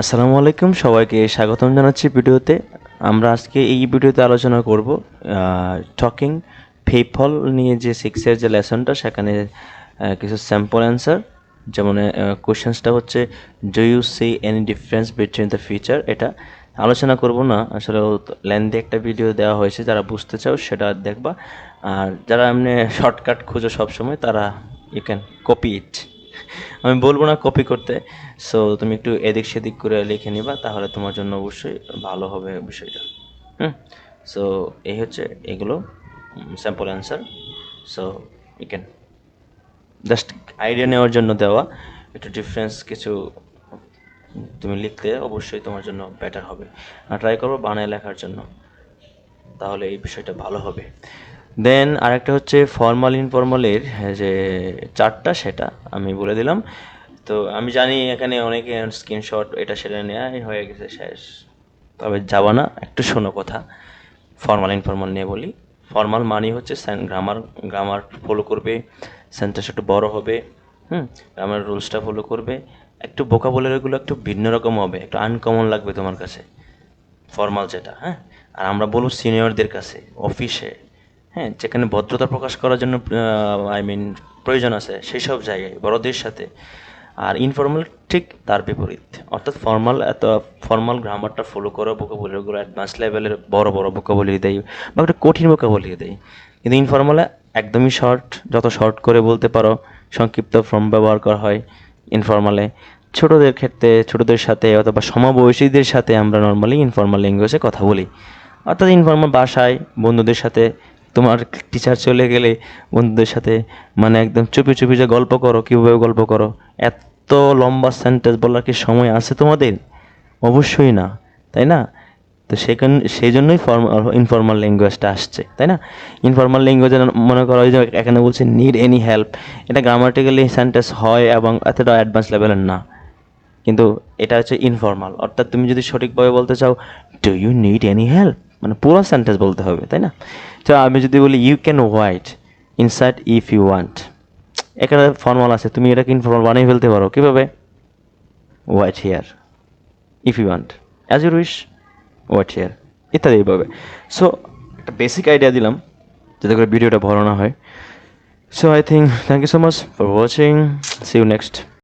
আসসালামু আলাইকুম, সবাইকে স্বাগতম জানাচ্ছি ভিডিওতে। আমরা আজকে এই ভিডিওতে আলোচনা করব টকিং ফেইপল নিয়ে, যে সিক্সের যে লেসনটা, সেখানে কিছু স্যাম্পল অ্যান্সার। যেমন কোশ্চেন্সটা হচ্ছে, do you see any difference between the feature. এটা আলোচনা করব না, আসলে লেন্দি একটা ভিডিও দেওয়া হয়েছে, যারা বুঝতে চাও সেটা দেখবা। আর যারা এমনি শর্টকাট খুঁজো সবসময়, তারা ইউ ক্যান কপি ইট। আমি বলবো না কপি করতে, সো তুমি একটু এদিক সেদিক করে লিখে নিবা, তাহলে তোমার জন্য অবশ্যই ভালো হবে বিষয়টা। সো এই হচ্ছে এগুলো sample answer. So you can just idea নেওয়ার জন্য দেওয়া, একটু ডিফারেন্স কিছু তুমি লিখতে অবশ্যই তোমার জন্য বেটার হবে। আর ট্রাই করবো বানায় লেখার জন্য, তাহলে এই বিষয়টা ভালো হবে। দেন আরেকটা হচ্ছে ফর্মাল ইনফর্মালের যে চার্টটা, সেটা আমি বলে দিলাম। তো আমি জানি এখানে অনেকে স্ক্রিনশট এটা সেটা নেওয়া হয়ে গেছে শেষ, তবে যাবা না, একটু শোনো কথা। ফর্মাল ইনফর্মাল নিয়ে বলি। ফর্মাল মানি হচ্ছে গ্রামার গ্রামার ফলো করবে, সেন্টেন্স একটু বড় হবে, গ্রামার রুলসটা ফলো করবে, একটু ভোকাবুলারিগুলো একটু ভিন্ন রকম হবে, একটু আনকমন লাগবে তোমার কাছে ফর্মাল যেটা। আর আমরা বলবো সিনিয়রদের কাছে, অফিসে, যেখানে ভদ্রতা প্রকাশ করার জন্য প্রয়োজন আছে, সেই সব জায়গায় বড়দের সাথে। আর ইনফর্মাল ঠিক তার বিপরীত, অর্থাৎ ফর্মাল গ্রামারটা ফলো করো, ভোকাবুলারিগুলো অ্যাডভান্স লেভেলের বড় বড় ভোকাবুলারি দেয় বা একটা কঠিন ভোকাবুলারি দেয়। কিন্তু ইনফর্মালে একদমই শর্ট, যত শর্ট করে বলতে পারো, সংক্ষিপ্ত ফর্ম ব্যবহার করা হয় ইনফর্মালে। ছোটদের ক্ষেত্রে ছোটদের সাথে অথবা সমবয়সীদের সাথে আমরা নর্মালি ইনফর্মাল ল্যাঙ্গুয়েজে কথা বলি, অর্থাৎ ইনফর্মাল ভাষায় বন্ধুদের সাথে। তোমার টিচার চলে গেলে বন্ধুদের সাথে মানে একদম চুপি চুপি যে গল্প করো, কীভাবে গল্প করো, এত লম্বা সেন্টেন্স বলার কি সময় আছে তোমাদের? অবশ্যই না, তাই না? তো সেই জন্যই ইনফর্মাল ল্যাঙ্গুয়েজটা আসছে, তাই না? ইনফর্মাল ল্যাঙ্গুয়েজে মনে করো যে এখানে বলছে নিড এনি হেল্প, এটা গ্রামাটিক্যালি সেন্টেন্স হয় এবং এতটা অ্যাডভান্স লেভেলের না, কিন্তু এটা হচ্ছে ইনফর্মাল। অর্থাৎ তুমি যদি সঠিকভাবে বলতে চাও, do you need any help, মানে পুরো সেন্টেন্স বলতে হবে, তাই না? তো আমি যদি বলি you can wait inside if you want, এখানে ফর্মাল আছে, তুমি এটাকে ইনফর্মাল বানিয়ে ফেলতে পারো কীভাবে? Wait here if you want, as you wish, wait here, ইত্যাদি এইভাবে। সো একটা বেসিক আইডিয়া দিলাম, যাতে করে ভিডিওটা বড় না হয়। So I think thank you so much for watching, see you next.